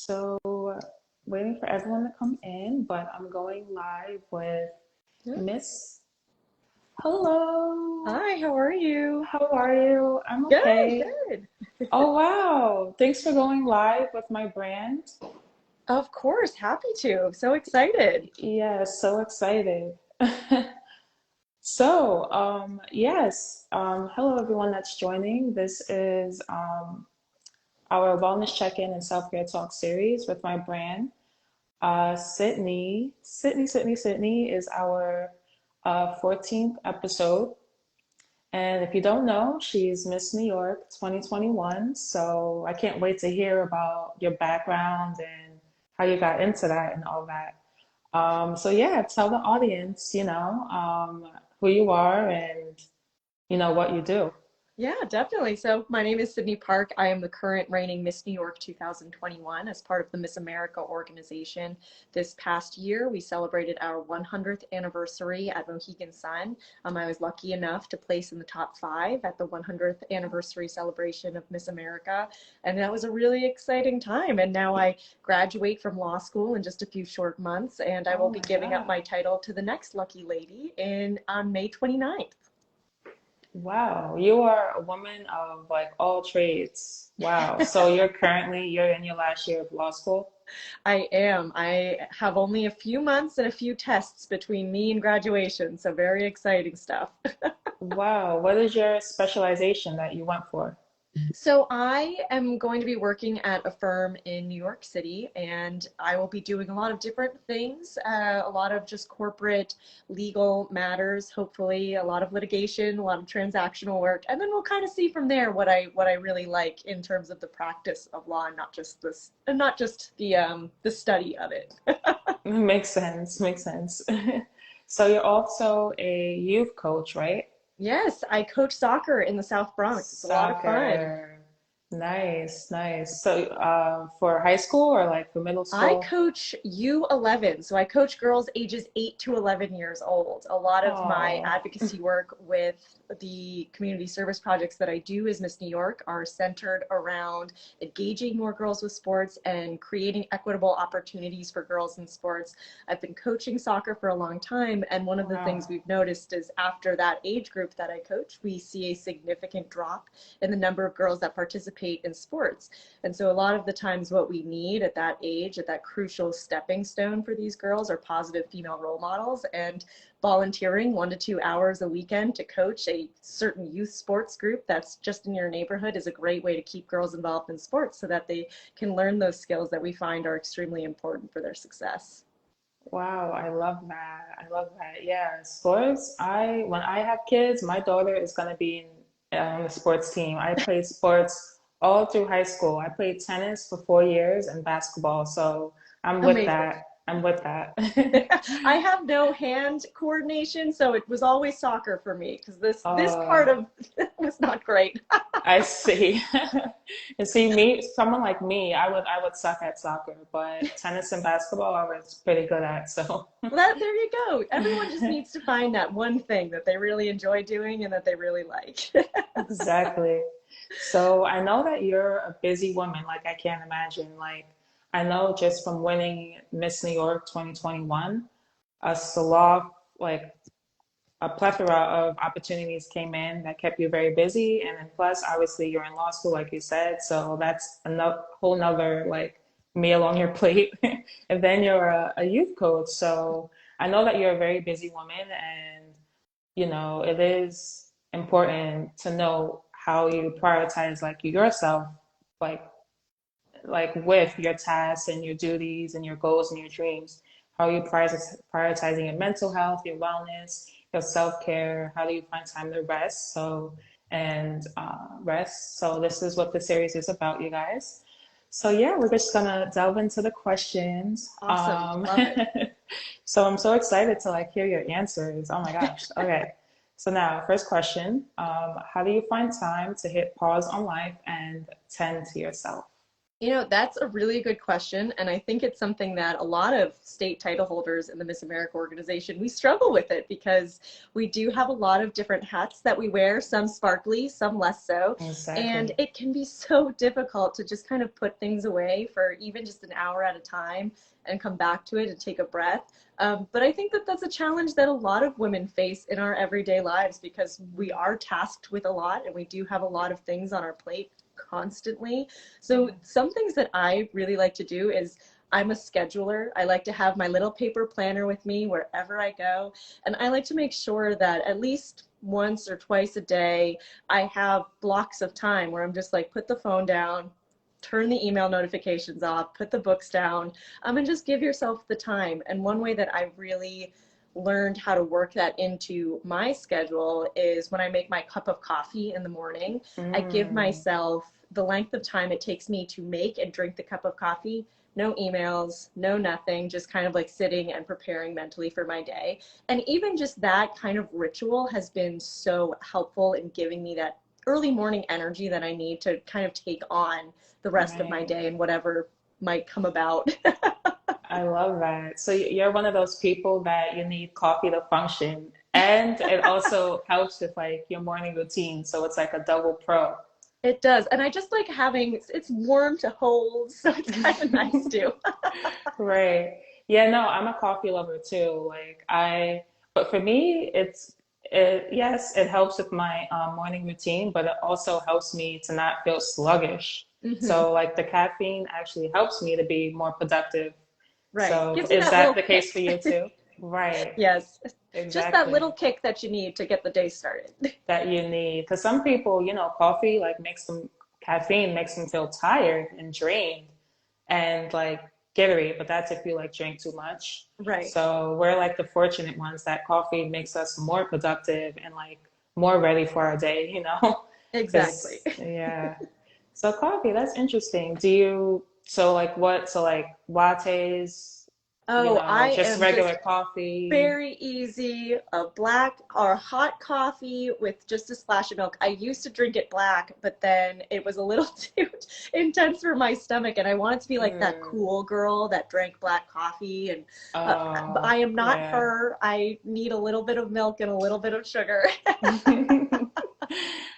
So, waiting for everyone to come in, but I'm going live with Yeah. Miss. Hello, Hi, how are you? how are you? I'm Good, okay. good. Oh, wow. Thanks for going live with my brand. Of course, happy to. So excited. Yeah, so excited. So, hello everyone that's joining. This is our Wellness Check In and Self-Care Talk series with my brand. Sydney is our 14th episode. And if you don't know, she's Miss New York 2021. So I can't wait to hear about your background and how you got into that and all that. So yeah, tell the audience, who you are and, what you do. Yeah, definitely. So, my name is Sydney Park. I am the current reigning Miss New York 2021 as part of the Miss America organization. This past year, we celebrated our 100th anniversary at Mohegan Sun. I was lucky enough to place in the top 5 at the 100th anniversary celebration of Miss America, and that was a really exciting time. And now I graduate from law school in just a few short months, and I will Oh be my giving up God. my title to the next lucky lady in on May 29th. Wow, you are a woman of like all trades. Wow. So you're in your last year of law school? I am. I have only a few months and a few tests between me and graduation, so very exciting stuff. Wow. What is your specialization that you went for? So I am going to be working at a firm in New York City, and I will be doing a lot of different things, a lot of just corporate legal matters, hopefully a lot of litigation, a lot of transactional work, and then we'll kind of see from there what I really like in terms of the practice of law, and not just the study of it. Makes sense. Makes sense. So you're also a youth coach, right? Yes, I coach soccer in the South Bronx. It's a lot of fun. Soccer. Nice, nice. So for high school or like for middle I school? coach U11, so I coach girls ages 8 to 11 years old. A lot of my Oh, advocacy work with the community service projects that I do as Miss New York are centered around engaging more girls with sports and creating equitable opportunities for girls in sports. I've been coaching soccer for a long time, and one of the things wow. we've noticed is after that age group that I coach, we see a significant drop in the number of girls that participate in sports. And so a lot of the times what we need at that age, at that crucial stepping stone for these girls are positive female role models, and volunteering 1 to 2 hours a weekend to coach a certain youth sports group that's just in your neighborhood is a great way to keep girls involved in sports so that they can learn those skills that we find are extremely important for their success. Wow, I love that. I love that. Yeah, sports. When I have kids, my daughter is gonna be on the sports team. I played sports all through high school. I played tennis for 4 years and basketball, so I'm with Amazing. that. I'm with that. I have no hand coordination, so it was always soccer for me because this part Uh, of was not great. I see. And see me, someone like me, I would suck at soccer, but tennis and basketball I was pretty good at, so Well, that there you go. Everyone just needs to find that one thing that they really enjoy doing and that they really like. exactly. So I know that you're a busy woman, like I can't imagine. Like I know just from winning Miss New York 2021, a lot like a plethora of opportunities came in that kept you very busy. And then plus, obviously, you're in law school, like you said. So that's a whole nother like meal on your plate. And then you're a youth coach. So I know that you're a very busy woman, and it is important to know how you prioritize like yourself, like with your tasks and your duties and your goals and your dreams. How are you prioritizing your mental health, your wellness, your self-care? How do you find time to rest? So this is what the series is about, you guys. So yeah, we're just gonna delve into the questions. Awesome. Love it. So I'm so excited to like hear your answers. Oh my gosh. Okay. So now, first question, how do you find time to hit pause on life and tend to yourself? You know, that's a really good question. And I think it's something that a lot of state title holders in the Miss America organization, we struggle with it because we do have a lot of different hats that we wear, some sparkly, some less so. And Exactly. it can be so difficult to just kind of put things away for even just an hour at a time and come back to it and take a breath. But I think that that's a challenge that a lot of women face in our everyday lives because we are tasked with a lot and we do have a lot of things on our plate constantly. So some things that I really like to do is I'm a scheduler. I like to have my little paper planner with me wherever I go. And I like to make sure that at least once or twice a day, I have blocks of time where I'm just like, put the phone down, turn the email notifications off, put the books down, and just give yourself the time. And one way that I really learned how to work that into my schedule is when I make my cup of coffee in the morning, I give Mm, myself the length of time it takes me to make and drink the cup of coffee. No emails, no nothing, just kind of like sitting and preparing mentally for my day. And even just that kind of ritual has been so helpful in giving me that early morning energy that I need to kind of take on the rest of my right. day and whatever might come about. I love that. So you're one of those people that you need coffee to function, and it also helps with like your morning routine. So it's like a double pro. It does. And I just like having it's warm to hold, so it's kind of nice too. Right. Yeah, no, I'm a coffee lover too. But for me, yes, it helps with my morning routine, but it also helps me to not feel sluggish. Hmm. So like the caffeine actually helps me to be more productive. Right. So Gives you is that that little the case for kick. you too? Right. Yes. Just that Exactly. little kick that you need to get the day started. That you need. Because some people, coffee caffeine makes them feel tired and drained and like Gatorade, but that's if you like drink too much. Right. So we're like the fortunate ones that coffee makes us more productive and like more ready for our day, you know? Exactly. Because, yeah. So coffee, that's interesting. So like lattes, Oh, I just am regular just coffee. very easy. A black or hot coffee with just a splash of milk. I used to drink it black, but then it was a little too intense for my stomach, and I wanted to be like that Mm. cool girl that drank black coffee. And but I Oh, am not yeah. her. I need a little bit of milk and a little bit of sugar.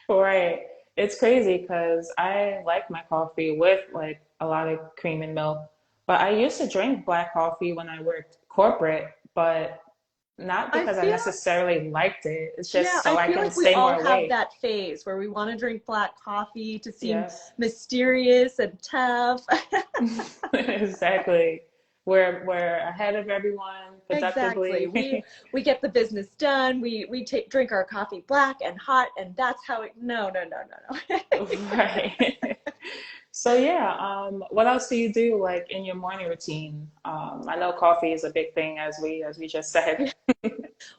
Right. It's crazy because I like my coffee with like a lot of cream and milk. But I used to drink black coffee when I worked corporate, but not I because I feel necessarily liked it. It's Yeah, just so I I feel can like we stay more all have awake. that phase where we want to drink black coffee to seem Yep. mysterious and tough. Exactly. We're ahead of everyone Exactly. We productively. we get the business done. We take drink our coffee black and hot, and that's how it. No, no, no, no, no. Right. So yeah, what else do you do like in your morning routine? I know coffee is a big thing as we just said.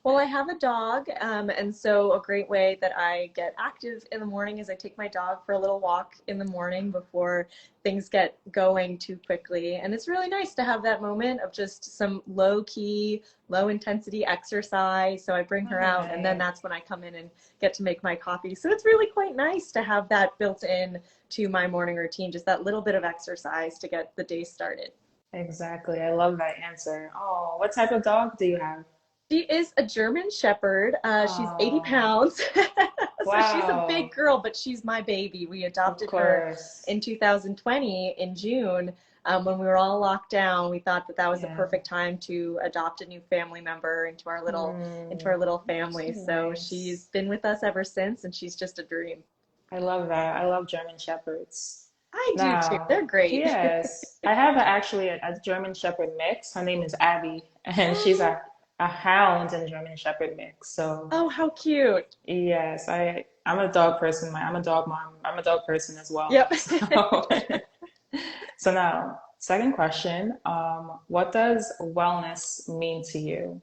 Well, I have a dog, and so a great way that I get active in the morning is I take my dog for a little walk in the morning before things get going too quickly. And it's really nice to have that moment of just some low key, low intensity exercise. So I bring her out, and then Right. that's when I come in and get to make my coffee. So it's really quite nice to have that built in to my morning routine, just that little bit of exercise to get the day started. Exactly. I love that answer. Oh, what type of dog do you have? She is a German Shepherd. She's 80 Oh, pounds. So she's a big wow. girl, but she's my baby. We Of adopted her course. in 2020 in June. When we were all locked down, we thought that that was the Yeah. perfect time to adopt a new family member into our Mm, little so family. So she's nice. been with us ever since, and she's just a dream. I love that. I love German Shepherds. I do too. Now, They're great. yes, I have actually a German Shepherd mix. Her name is Abby, and she's a hound and German Shepherd mix. So Oh, how cute. yes, I'm a dog person. I'm a dog mom. I'm a dog person as well. Yep. So so now, second question, what does wellness mean to you?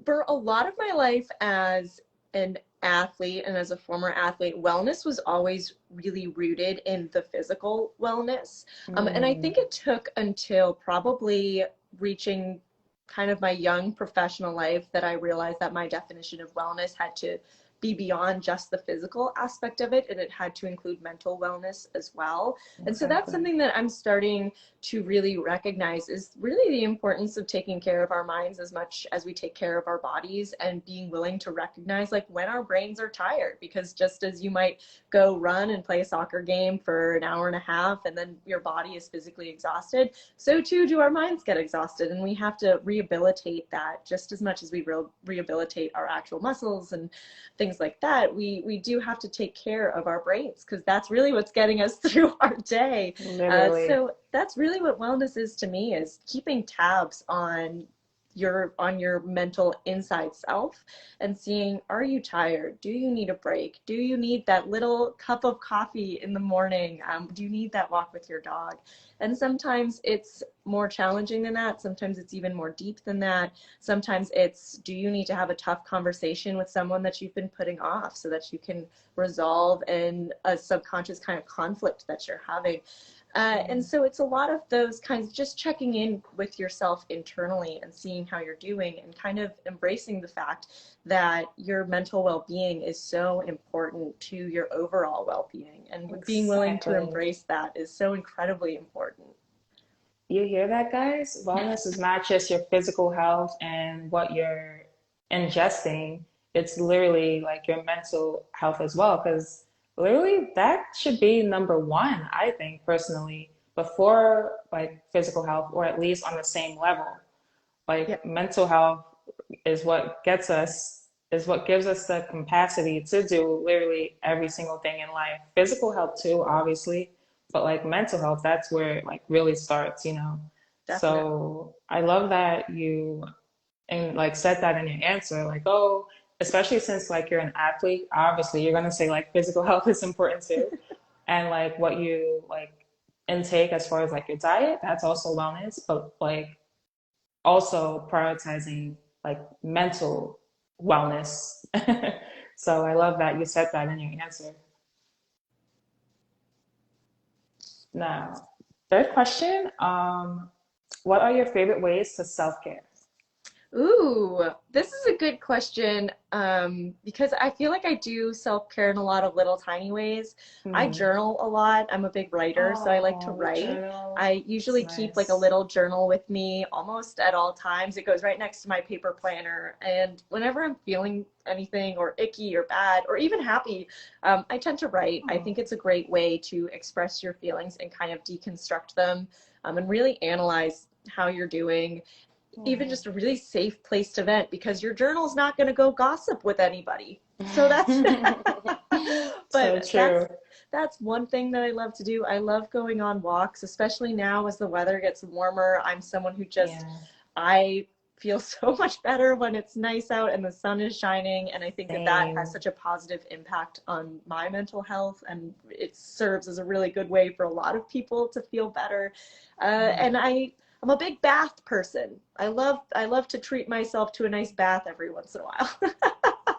For a lot of my life as an athlete and as a former athlete, wellness was always really rooted in the physical wellness. And I think Mm, it took until probably reaching kind of my young professional life that I realized that my definition of wellness had to be beyond just the physical aspect of it, and it had to include mental wellness as well. And so that's Exactly. something that I'm starting to really recognize is really the importance of taking care of our minds as much as we take care of our bodies, and being willing to recognize like when our brains are tired, because just as you might go run and play a soccer game for an hour and a half and then your body is physically exhausted, so too do our minds get exhausted, and we have to rehabilitate that just as much as we rehabilitate our actual muscles and things like that. We do have to take care of our brains, because that's really what's getting us through our day. Literally. So that's really what wellness is to me, is keeping tabs on your mental inside self, and seeing, are you tired? Do you need a break? Do you need that little cup of coffee in the morning? Do you need that walk with your dog? And sometimes it's more challenging than that. Sometimes it's even more deep than that. Sometimes it's, do you need to have a tough conversation with someone that you've been putting off so that you can resolve in a subconscious kind of conflict that you're having? And so it's a lot of those kinds, just checking in with yourself internally and seeing how you're doing, and kind of embracing the fact that your mental well-being is so important to your overall well-being. And being willing to Exactly. embrace that is so incredibly important. You hear that, guys? Wellness is not just your physical health and what you're ingesting. It's literally like your mental health as well, because literally that should be number one, I think, personally, before like physical health, or at least on the same level. Yeah, Like mental health is what gets us, is what gives us the capacity to do literally every single thing in life. Physical health too, obviously, but like mental health, that's where it like really starts, you know. definitely. So I love that you and like said that in your answer, like, oh, especially since like you're an athlete, obviously you're gonna say like physical health is important too. And like what you like intake as far as like your diet, that's also wellness, but like also prioritizing like mental wellness. So I love that you said that in your answer. Now, third question, what are your favorite ways to self-care? Ooh, this is a good question, because I feel like I do self-care in a lot of little tiny ways. I Hmm. journal a lot. I'm a big writer, so I like to Oh, you write. journal. I It's usually keep like a nice. little journal with me almost at all times. It goes right next to my paper planner. And whenever I'm feeling anything or icky or bad or even happy, I tend to write. I Oh. think it's a great way to express your feelings and kind of deconstruct them, and really analyze how you're doing. Even Oh. just a really safe place to vent, because your journal's not going to go gossip with anybody. So that's So but true. that's one thing that I love to do. I love going on walks, especially now as the weather gets warmer. I'm someone who just, Yeah, I feel so much better when it's nice out and the sun is shining, and I think that that has same. such a positive impact on my mental health, and it serves as a really good way for a lot of people to feel better. And I'm a big bath person. I love to treat myself to a nice bath every once in a while.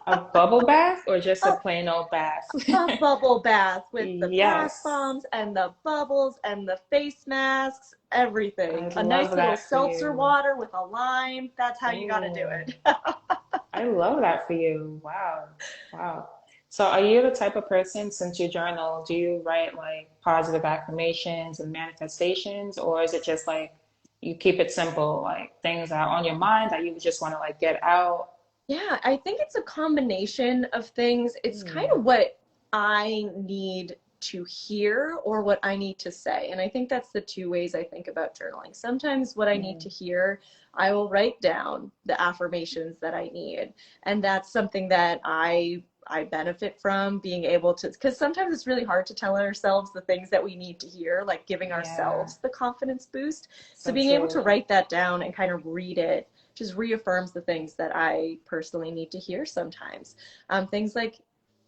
A bubble bath or just a Oh, plain old bath? a bubble bath with the bath Yes, bombs and the bubbles and the face masks, I everything. A love nice little that for seltzer you. water with a lime. That's how you got to do Oh, it. I love that for you. Wow. Wow. So are you the type of person, since you journal, do you write like positive affirmations and manifestations, or is it just like you keep it simple, like things that are on your mind that you just want to like get out? Yeah, I think it's a combination of things. It's kind Hmm. of what I need to hear or what I need to say. And I think that's the two ways I think about journaling. Sometimes what I need to Hmm. hear, I will write down the affirmations that I need. And that's something that I benefit from being able to, because sometimes it's really hard to tell ourselves the things that we need to hear, like giving Yeah, ourselves the confidence boost. So so being able true. to write that down and kind of read it just reaffirms the things that I personally need to hear sometimes. Things like,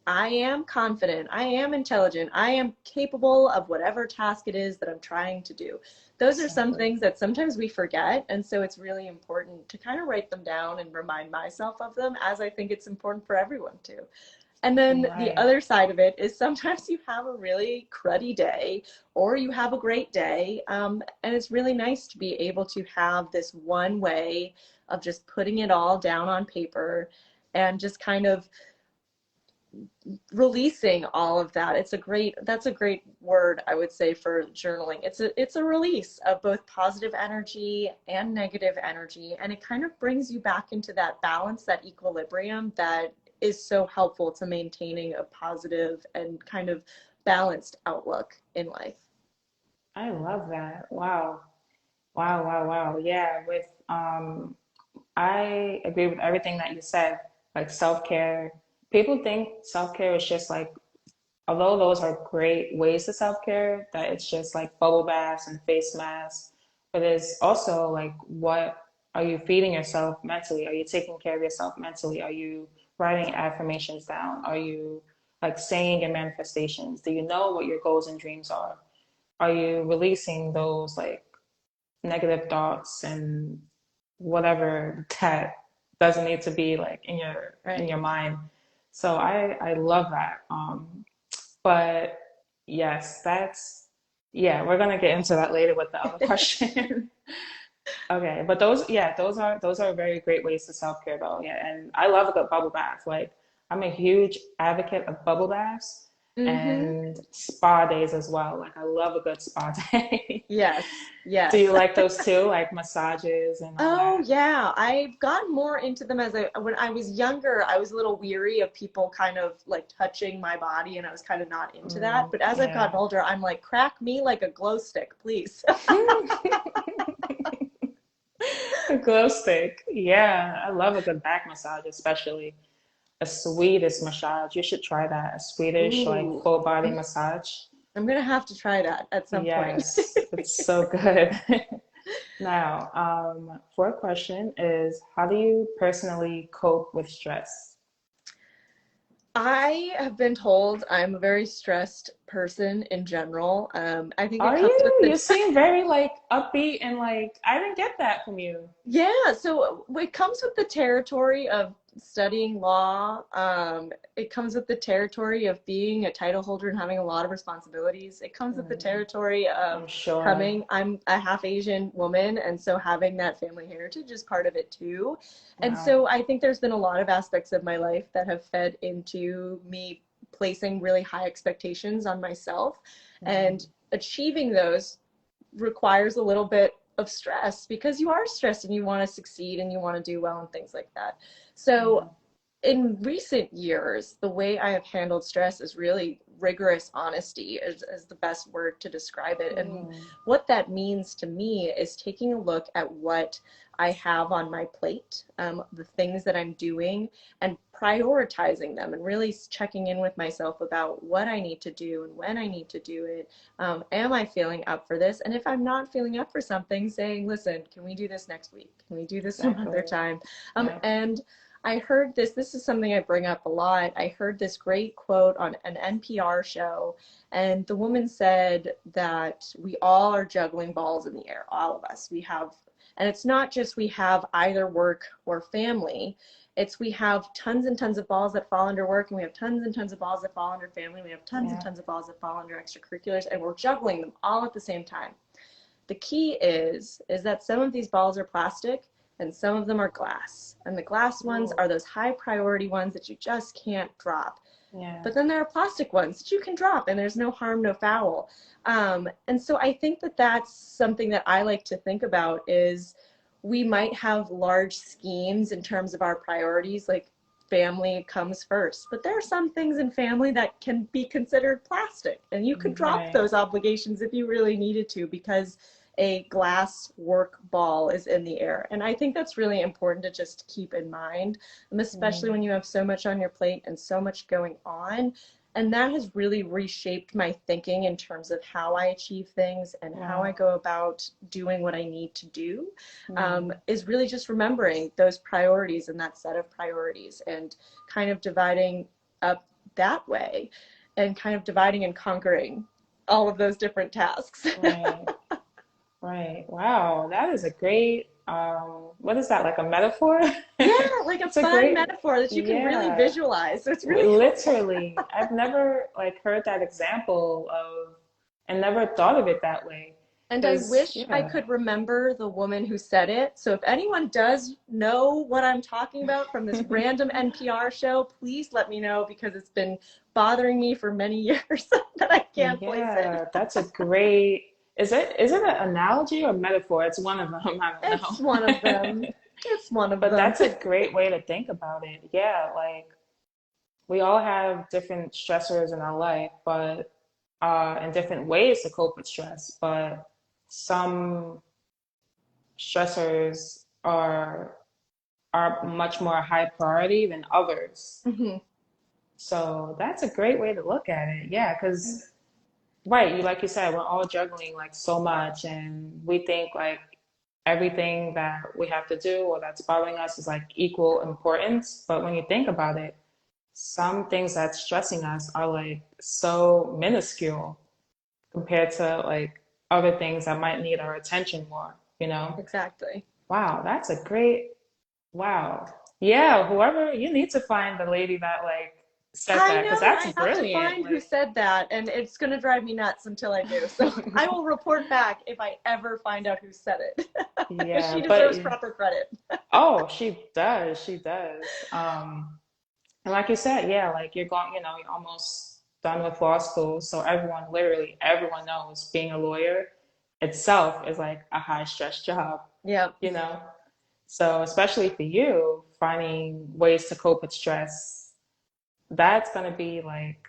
I am confident, I am intelligent, I am capable of whatever task it is that I'm trying to do. Those are some Exactly. things that sometimes we forget. And so it's really important to kind of write them down and remind myself of them, as I think it's important for everyone to. And then the Right. other side of it is sometimes you have a really cruddy day or you have a great day. And it's really nice to be able to have this one way of just putting it all down on paper and just kind of releasing all of that. That's a great word, I would say, for journaling. It's a release of both positive energy and negative energy, and it kind of brings you back into that balance, that equilibrium that is so helpful to maintaining a positive and kind of balanced outlook in life. I love that. Wow. Wow, wow, wow. Yeah, with I agree with everything that you said. Like self-care. People think self-care is just like, although those are great ways to self-care, that it's just like bubble baths and face masks. But it's also like, what are you feeding yourself mentally? Are you taking care of yourself mentally? Are you writing affirmations down? Are you like saying your manifestations? Do you know what your goals and dreams are? Are you releasing those like negative thoughts and whatever that doesn't need to be like in Right. your mind? So I love that. But yes, that's yeah, we're gonna get into that later with the other question. Okay, but those are very great ways to self-care though. Yeah, and I love a good bubble bath. Like I'm a huge advocate of bubble baths Mm-hmm. and spa days as well. Like I love a good spa day. Yes, Do you yes. like those too? Like massages and all Oh that? yeah, I've gotten more into them when I was younger, I was a little weary of people kind of like touching my body and I was kind of not into that. But as I've gotten Yeah. older, I'm like, crack me like a glow stick, please. A glow stick. Yeah, I love a good back massage, especially a Swedish massage. You should try that. A Swedish like Ooh, full body I'm, massage. I'm gonna have to try that at some point. Yes, it's so good. Now, fourth question is, how do you personally cope with stress? I have been told I'm a very stressed person in general. I think it Are comes with you? the You seem very like upbeat and like I didn't get that from you. Yeah, so it comes with the territory of studying law. It comes with the territory of being a title holder and having a lot of responsibilities. It comes with the Mm, territory of I'm sure. I'm a half Asian woman, and so having that family heritage is part of it too. And Wow. so I think there's been a lot of aspects of my life that have fed into me placing really high expectations on myself, and Mm, achieving those requires a little bit of stress because you are stressed and you want to succeed and you want to do well and things like that. So yeah. in recent years, the way I have handled stress is really rigorous honesty is the best word to describe it. And Mm, what that means to me is taking a look at what I have on my plate, the things that I'm doing, and prioritizing them and really checking in with myself about what I need to do and when I need to do it. Am I feeling up for this? And if I'm not feeling up for something, saying, listen, can we do this next week? Can we do this some other exactly. time? Yeah. And I heard this is something I bring up a lot. I heard this great quote on an NPR show, and the woman said that we all are juggling balls in the air, all of us. And it's not just we have either work or family. It's we have tons and tons of balls that fall under work, and we have tons and tons of balls that fall under family. We have tons and Yeah. tons of balls that fall under extracurriculars, and we're juggling them all at the same time. The key is that some of these balls are plastic and some of them are glass. And the glass ones Ooh, are those high priority ones that you just can't drop. yeah. But then there are plastic ones that you can drop and there's no harm, no foul. And so I think that that's something that I like to think about is we might have large schemes in terms of our priorities, like family comes first. But there are some things in family that can be considered plastic, and you could drop Right. those obligations if you really needed to because a glass work ball is in the air. And I think that's really important to just keep in mind, especially Mm, when you have so much on your plate and so much going on. And that has really reshaped my thinking in terms of how I achieve things and how I wow. go about doing what I need to do. Mm, Is really just remembering those priorities and that set of priorities and kind of dividing up that way and kind of dividing and conquering all of those different tasks. right. Right. Wow. That is a great, what is that, like a metaphor? Yeah, like a It's a fun great, metaphor that you can really yeah. visualize. So it's really helpful. Literally. I've never like heard that example of and never thought of it that way. And I Because, wish I yeah, could remember the woman who said it. So if anyone does know what I'm talking about from this random NPR show, please let me know because it's been bothering me for many years that I can't place it. yeah, that's a great, is it an analogy or metaphor? It's one of them, I don't It's one of know. them. It's one of But them. that's a great way to think about it. Yeah, like we all have different stressors in our life, but and different ways to cope with stress, but some stressors are much more high priority than others. Mhm. So that's a great way to look at it. Yeah, because right, you like you said, we're all juggling like so much, and we think like everything that we have to do or that's bothering us is like equal importance. But when you think about it, some things that's stressing us are like so minuscule compared to like other things that might need our attention more, you know? Exactly. Wow, that's a great, wow. Yeah, whoever, you need to find the lady that like said I that because know. that's I have to brilliant. find who said that, and it's going to drive me nuts until I do. So I will report back if I ever find out who said it, because she Yeah, but deserves proper credit. oh, she does, she does. And like you said, yeah, like you're going, you're almost done with law school, so everyone, literally everyone knows being a lawyer itself is like a high stress job, Yeah, you know? So especially for you, finding ways to cope with stress, that's gonna be like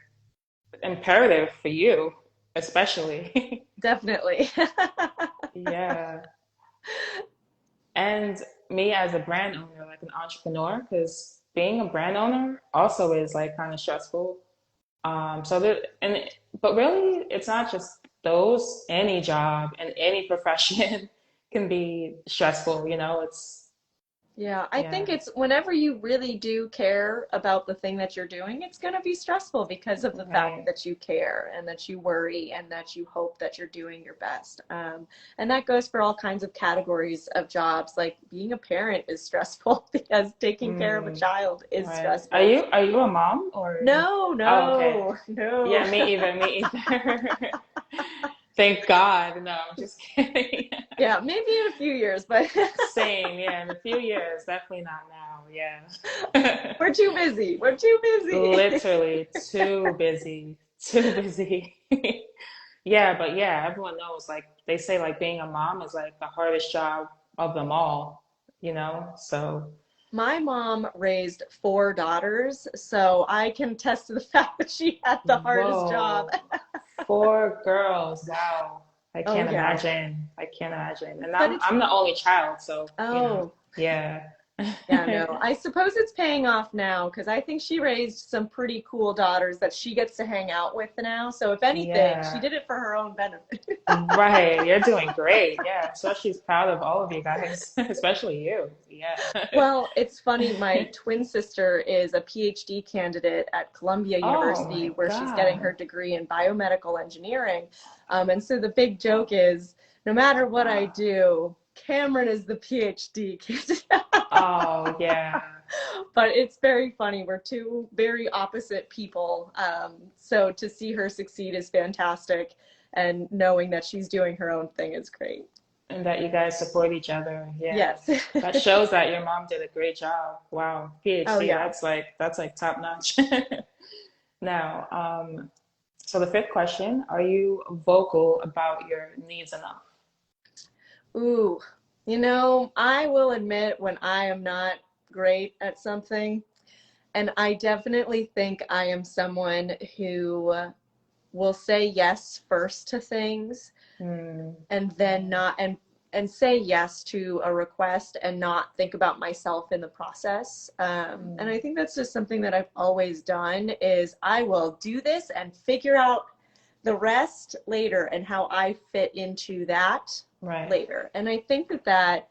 imperative for you, especially. definitely. Yeah. And me as a brand owner, like an entrepreneur, because being a brand owner also is like kind of stressful. So that, but really, it's not just those. Any job and any profession can be stressful, Yeah, I yeah, think it's whenever you really do care about the thing that you're doing, it's going to be stressful because of the fact right. that you care and that you worry and that you hope that you're doing your best. And that goes for all kinds of categories of jobs. Like being a parent is stressful because taking care of a Mm, child is right. Are stressful. you a mom or? No, Oh, okay. no, no. Yeah, me either. Thank God. No, I'm just kidding. Yeah, maybe in a few years, but Same, yeah, in a few years, definitely not now, yeah. we're too busy. We're too busy. Literally too busy, too busy. Yeah, but yeah, everyone knows, like they say like being a mom is like the hardest job of them all, So My mom raised four daughters, so I can attest to the fact that she had the hardest job. whoa, four girls, wow. I Oh, can't yeah. imagine. I can't imagine. And But I'm it's, I'm the only child, so, oh, yeah. yeah, no. I suppose it's paying off now because I think she raised some pretty cool daughters that she gets to hang out with now. So, if anything, she Yeah. did it for her own benefit. Right. You're doing great. Yeah. So she's proud of all of you guys, especially you. Yeah. Well, it's funny. My twin sister is a PhD candidate at Columbia Oh University my where she's getting her God. degree in biomedical engineering. And so the big joke is no matter what I Wow. do, Cameron is the PhD candidate. Oh yeah. But it's very funny. We're two very opposite people. So to see her succeed is fantastic. And knowing that she's doing her own thing is great. And that you guys support each other. Yeah. Yes. That shows that your mom did a great job. Wow. Oh, PhD, yeah. that's like top notch. Now, so the fifth question, are you vocal about your needs enough? Ooh, I will admit when I am not great at something, and I definitely think I am someone who will say yes first to things Hmm. and then not and say yes to a request and not think about myself in the process. And I Hmm. think that's just something that I've always done is I will do this and figure out the rest later and how I fit into that Right. later. And I think that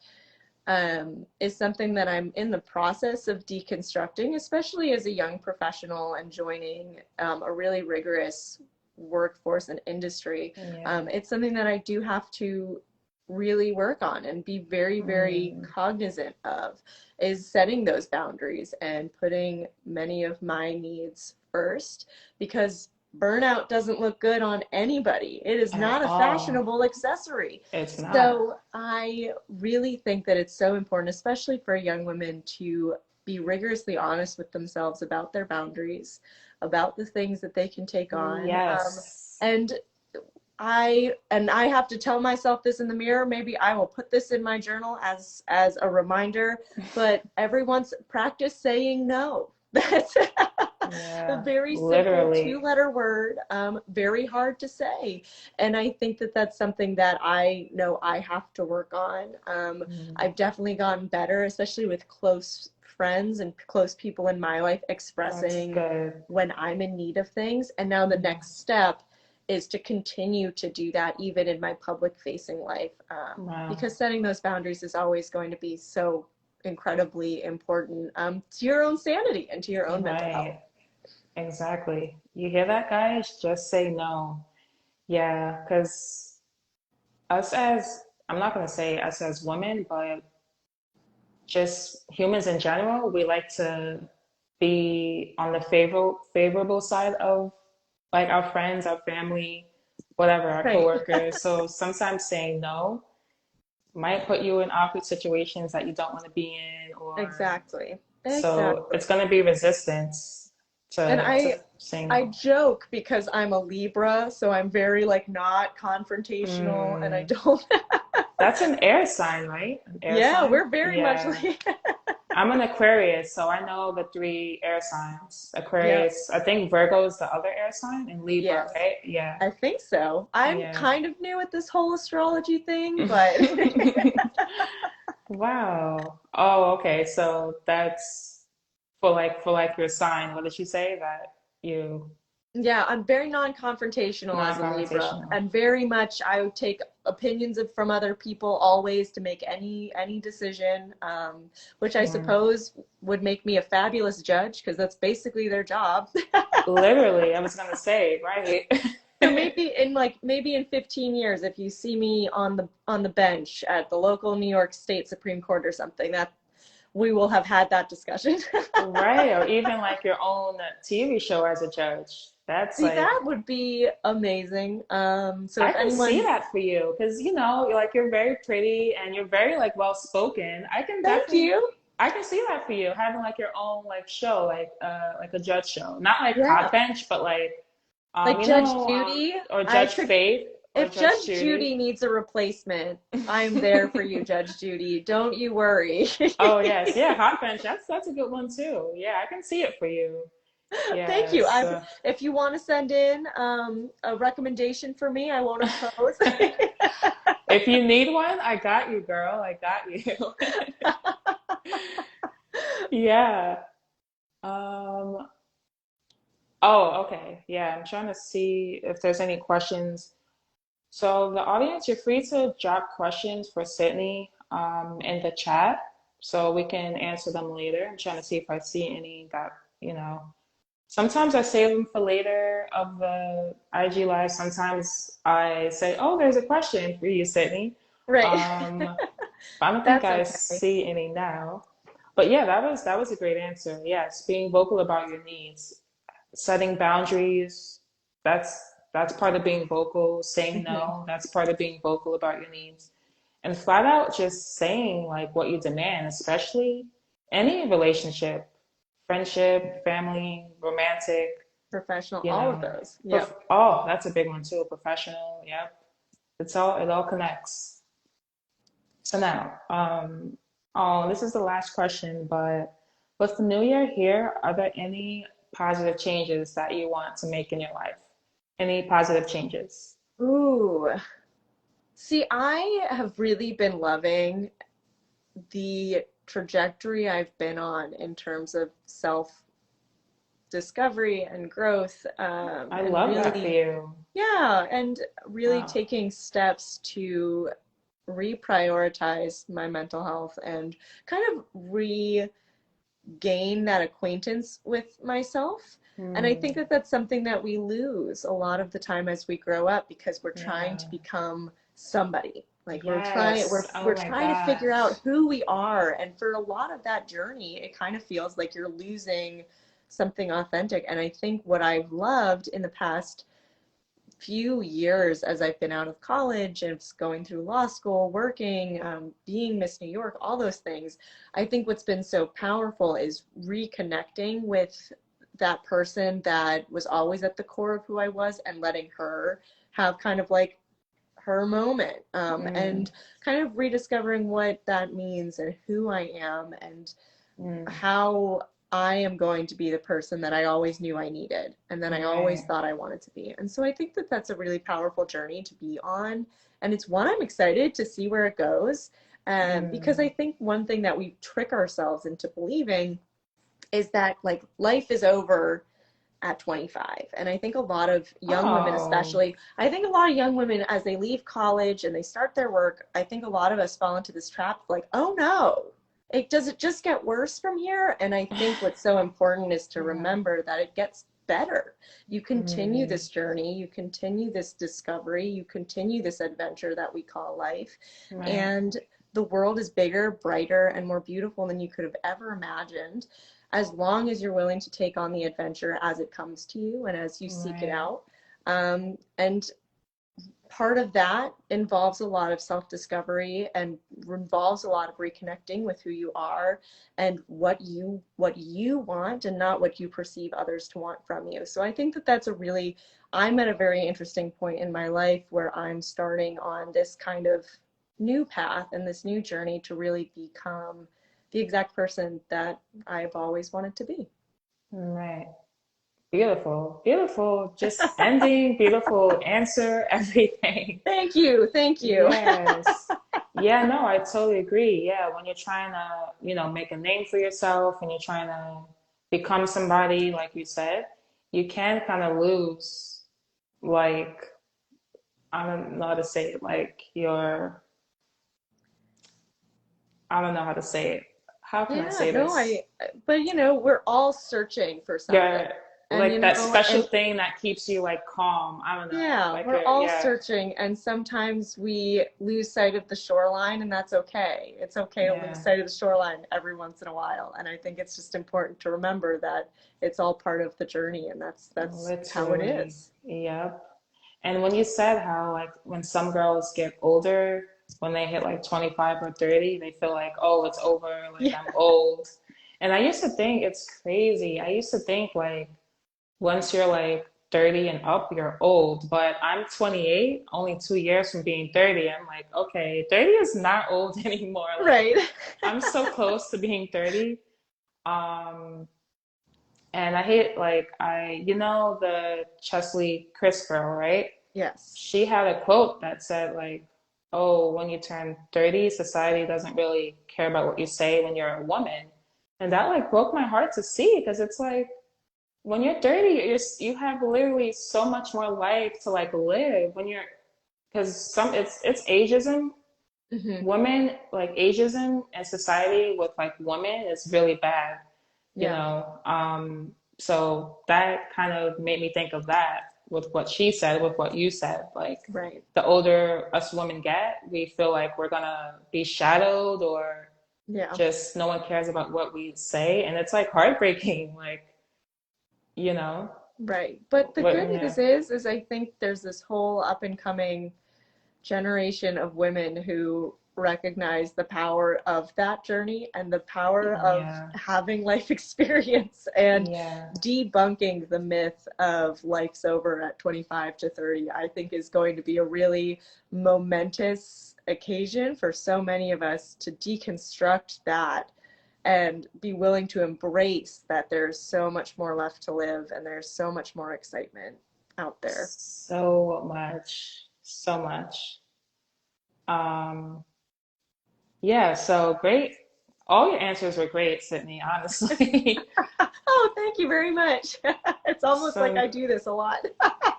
is something that I'm in the process of deconstructing, especially as a young professional and joining a really rigorous workforce and industry. Yeah. It's something that I do have to really work on and be very, very Hmm. cognizant of is setting those boundaries and putting many of my needs first because burnout doesn't look good on anybody. It is At not a all. fashionable accessory. It's not. So I really think that it's so important, especially for young women, to be rigorously honest with themselves about their boundaries, about the things that they can take on. Yes. And I have to tell myself this in the mirror. Maybe I will put this in my journal as a reminder, but everyone's practice saying no. That's a Yeah, very simple literally. two-letter word, very hard to say. And I think that that's something that I know I have to work on. Mm, I've definitely gotten better, especially with close friends and close people in my life, that's expressing good. when I'm in need of things. And now the Mhm. next step is to continue to do that even in my public facing life, Wow. because setting those boundaries is always going to be so incredibly important, to your own sanity and to your own mental health. Right. Exactly. You hear that, guys? Just say no. Yeah, because us as, I'm not going to say us as women, but just humans in general, we like to be on the favorable side of like our friends, our family, whatever, our Right. coworkers. So sometimes saying no might put you in awkward situations that you don't want to be in, or Exactly. so Exactly. it's going to be resistance And to saying I no. joke because I'm a Libra, so I'm very like not confrontational, and I Mm, don't. that's an air sign, right? An air Yeah, sign? we're very much Yeah. like. I'm an Aquarius, so I know the three air signs. Yep. Aquarius, I think Virgo is the other air sign, and Libra, Yes, right? Yeah. I think so. I'm Yeah. kind of new at this whole astrology thing, but Wow. Oh, okay. So that's for like your sign. What did she say that you yeah, I'm very non-confrontational as a Libra, non-confrontational? and very much I would take opinions from other people always to make any decision, which I Mm. suppose would make me a fabulous judge because that's basically their job. Literally, I was gonna say, right? So maybe in 15 years, if you see me on the bench at the local New York State Supreme Court or something, that we will have had that discussion. Right, or even like your own TV show as a judge. That's See, like that would be amazing. So I if can see anyone, that for you because you're very pretty and you're very like well spoken. thank you. I can see that for you having like your own like show like a judge show, not like Yeah, Hot Bench, but like like Judge Judy, or I Judge could. Faith or If Judge Judge Judy. Judy needs a replacement, I'm there for you, Judge Judy. Don't you worry. Oh yes, yeah, Hot Bench. That's a good one too. Yeah, I can see it for you. Thank you. Yes. If you want to send in a recommendation for me, I won't oppose. If you need one, I got you, girl. I got you. Yeah. Um, oh, okay. Yeah, I'm trying to see if there's any questions. So the audience, you're free to drop questions for Sydney in the chat so we can answer them later. I'm trying to see if I see any that, you know. Sometimes I save them for later of the IG live. Sometimes I say, "Oh, there's a question for you, Sydney." Right. Um, but I don't think That's I okay. see any now. But yeah, that was a great answer. Yes, being vocal about your needs, setting boundaries, that's part of being vocal. Saying Mhm. no, that's part of being vocal about your needs. And flat out just saying like what you demand, especially any relationship, friendship, family, romantic, Professional, you all of know. those. Yep. Oh, that's a big one too. Professional, yep. It all connects. So now, oh, this is the last question, but with the new year here, are there any positive changes that you want to make in your life? Any positive changes? Ooh. See, I have really been loving the trajectory I've been on in terms of self discovery and growth, I and love that for really, you. yeah, and really Wow. taking steps to reprioritize my mental health and kind of regain that acquaintance with myself. And I think Hmm. that that's something that we lose a lot of the time as we grow up because we're trying to Yeah. become somebody. Like Yes. Oh we're my trying to figure out gosh. who we are, and for a lot of that journey, it kind of feels like you're losing something authentic. And I think what I've loved in the past few years as I've been out of college and going through law school, working, being Miss New York, all those things, I think what's been so powerful is reconnecting with that person that was always at the core of who I was and letting her have kind of like her moment, Mm, and kind of rediscovering what that means and who I am and mm, how I am going to be the person that I always knew I needed and then I always right. thought I wanted to be. And so I think that that's a really powerful journey to be on. And it's one I'm excited to see where it goes. Because I Mm. think one thing that we trick ourselves into believing is that like life is over at 25. And I think a lot of young women, Oh, especially, I think a lot of young women, as they leave college and they start their work, I think a lot of us fall into this trap like, oh no, it just get worse from here? And I think what's so important is to yeah. remember that it gets better. You continue Mm, this journey, you continue this discovery, you continue this adventure that we call life. right, And the world is bigger, brighter, and more beautiful than you could have ever imagined, as long as you're willing to take on the adventure as it comes to you and as you seek it right. out. And part of that involves a lot of self-discovery and involves a lot of reconnecting with who you are and what you want and not what you perceive others to want from you. So I think that that's a really, I'm at a very interesting point in my life where I'm starting on this kind of new path and this new journey to really become the exact person that I've always wanted to be. Right. Beautiful. Beautiful. Just ending, beautiful answer, everything. Thank you. Thank you. Yes. Yeah, no, I totally agree. Yeah, when you're trying to, make a name for yourself and you're trying to become somebody, like you said, you can kind of lose, like, I don't know how to say it, like I don't know how to say it. How can I Yeah, say no, this? but we're all searching for something. Your, And like that special and thing that keeps you like calm. I don't know. yeah, Like we're all yeah, searching, and sometimes we lose sight of the shoreline, and that's okay. It's okay to lose yeah, sight of the shoreline every once in a while. And I think it's just important to remember that it's all part of the journey, and that's how it literally. is. Yep. And when you said how like when some girls get older, when they hit like 25 or 30, they feel like, oh, it's over, like Yeah, I'm old. And I used to think it's crazy. I used to think like once you're like 30 and up, you're old. But I'm 28, only 2 years from being 30. I'm like, okay, 30 is not old anymore. Like right. I'm so close to being 30. Um, and I hate like the Chesley Chris girl, right? Yes. She had a quote that said like, "Oh, when you turn 30, society doesn't really care about what you say when you're a woman." And that like broke my heart to see because it's like when you're 30, you have literally so much more life to like live when you're because it's ageism. Hmm. Women like ageism and society with like women is really bad, you Yeah, know. So that kind of made me think of that with what she said, with what you said. Like right. the older us women get, we feel like we're gonna be shadowed or Yeah. just no one cares about what we say, and it's like heartbreaking. Like you know, Right. But the what? good Yeah, news is I think there's this whole up and coming generation of women who recognize the power of that journey and the power of yeah, having life experience and yeah. debunking the myth of life's over at 25 to 30, I think is going to be a really momentous occasion for so many of us to deconstruct that and be willing to embrace that there's so much more left to live and there's so much more excitement out there. So much, so much. Um, yeah, so great. All your answers were great, Sydney, honestly. Oh, thank you very much. It's almost like I So, do this a lot.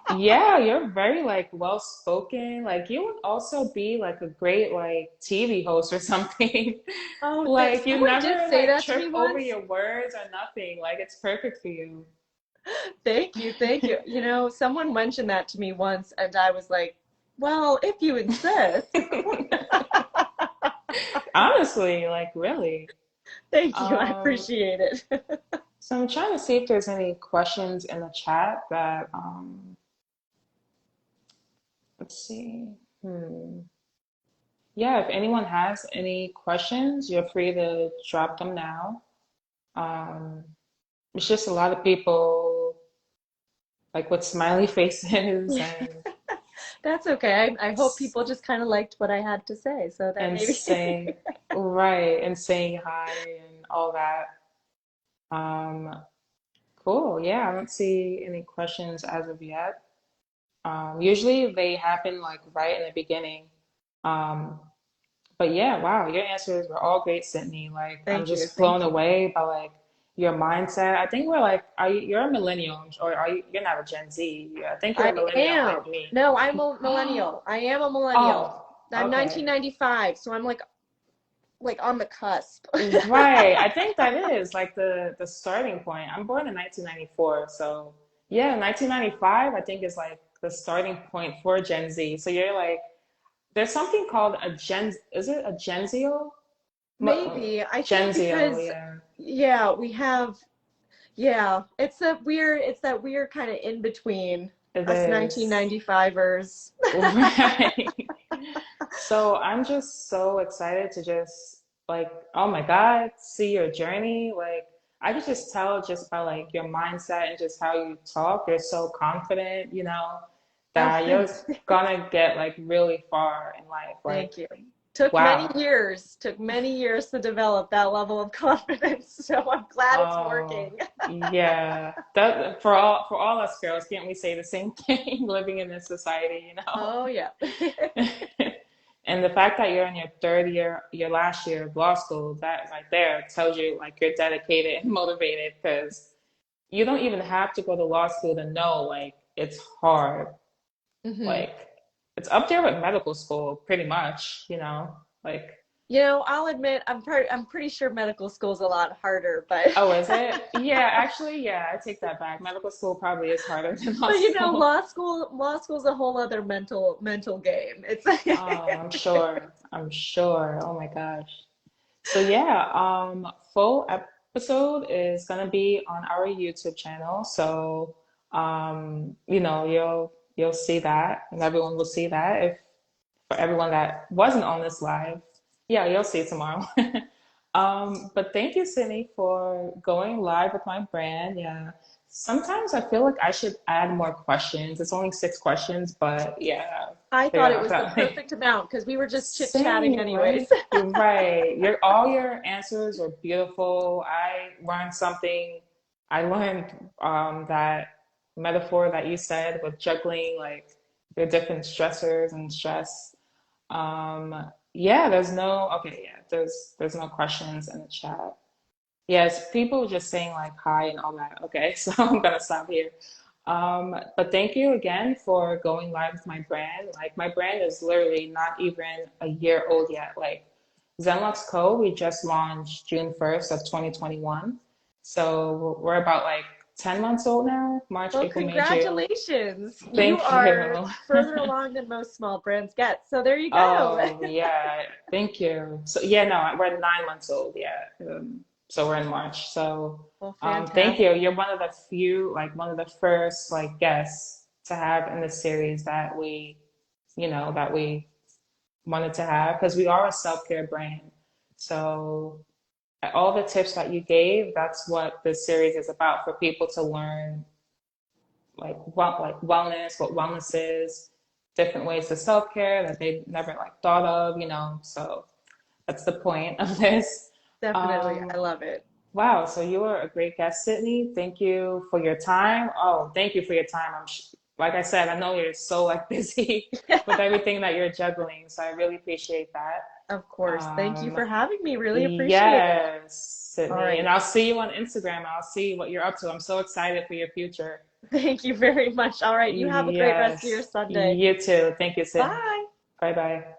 yeah, you're very like well spoken. Like you would also be like a great like TV host or something. Oh, Like you someone did never say like that to me trip over once. your words or nothing. Like it's perfect for you. Thank you, thank you. Someone mentioned that to me once, and I was like, well, if you insist. Honestly, like really. Thank you, I Um, appreciate it. So I'm trying to see if there's any questions in the chat that, let's see. Hmm. Yeah, if anyone has any questions, you're free to drop them now. Um, it's just a lot of people like with smiley faces That's okay. I hope people just kind of liked what I had to say, so that and maybe. saying right and saying hi and all that. Um, cool. Yeah, I don't see any questions as of yet. Usually they happen like right in the beginning. Um, but yeah, wow, your answers were all great, Sydney. Like I'm Thank you. just blown Thank you. away by like your mindset. I think we're like, you're a millennial, or are you? You're not a Gen Z. Yeah, I think you're I a millennial am. like me. No, I'm a millennial. I am a millennial. Oh, I'm okay. 1995, so I'm like on the cusp. Right. I think that is like the starting point. I'm born in 1994, so yeah, 1995 I think is like the starting point for Gen Z. So you're like, there's something called a Gen, is it a Genzio? Maybe. I think Genzio, because yeah, yeah, we have yeah, it's that weird kind of in between it us is. 1995ers. Right. So I'm just so excited to just like, oh my God, see your journey. Like I could just tell just by like your mindset and just how you talk, you're so confident, Oh, that you're thanks. gonna get like really far in life. Like, Thank you. wow. Took many years to develop that level of confidence, so I'm glad it's Oh, working. yeah. That for all us girls, can't we say the same thing living in this society, you know? Oh yeah. And the fact that you're in your third year, your last year of law school, that right there tells you like you're dedicated and motivated because you don't even have to go to law school to know like it's hard. hmm Like it's up there with medical school pretty much, like I'll admit I'm pretty sure medical school's a lot harder, but oh, is it? Yeah, actually, yeah, I take that back. Medical school probably is harder than law but school. law school's a whole other mental game. It's Oh, I'm sure. I'm sure. Oh my gosh. So yeah, full episode is gonna be on our YouTube channel. So you'll see that and everyone will see that. If for everyone that wasn't on this live, yeah, you'll see it tomorrow. But thank you, Sydney, for going live with my brand. Yeah. Sometimes I feel like I should add more questions. It's only 6 questions, but yeah, I figured thought it out was the that. perfect amount because we were just chit-chatting Same, right? anyways. Right. All your answers were beautiful. I learned something. I learned that metaphor that you said with juggling, like the different stressors and stress. Yeah, there's no questions in the chat. Yes, people just saying like hi and all that. Okay, so I'm gonna stop here. But thank you again for going live with my brand. Like my brand is literally not even a year old yet. Like ZenLuxCo, we just launched June 1st of 2021. So we're about like 10 months old now, March, Well, April, May, June. congratulations. You Thank are you. further along than most small brands get. So there you go. Oh, yeah. Thank you. So, yeah, no, we're 9 months old. Yeah. So we're in March. So, Well, thank you. fantastic. You're one of the few, like one of the first, like guests to have in the series that we wanted to have because we are a self-care brand. So, all the tips that you gave, that's what this series is about for people to learn like wellness, what wellness is, different ways to self-care that they never like thought of. So that's the point of this. Definitely. I Um, love it. wow, so you were a great guest, Sydney. Thank you for your time. Oh, thank you for your time. Like I said, I know you're so like busy with everything that you're juggling, so I really appreciate that. Of course. Thank you Um, for having me. Really appreciate it. yes, All Sydney, and right. I'll see you on Instagram. I'll see what you're up to. I'm so excited for your future. Thank you very much. All right. You have a great rest of your Yes, Sunday. you too. Thank you, Sydney. Bye. Bye bye.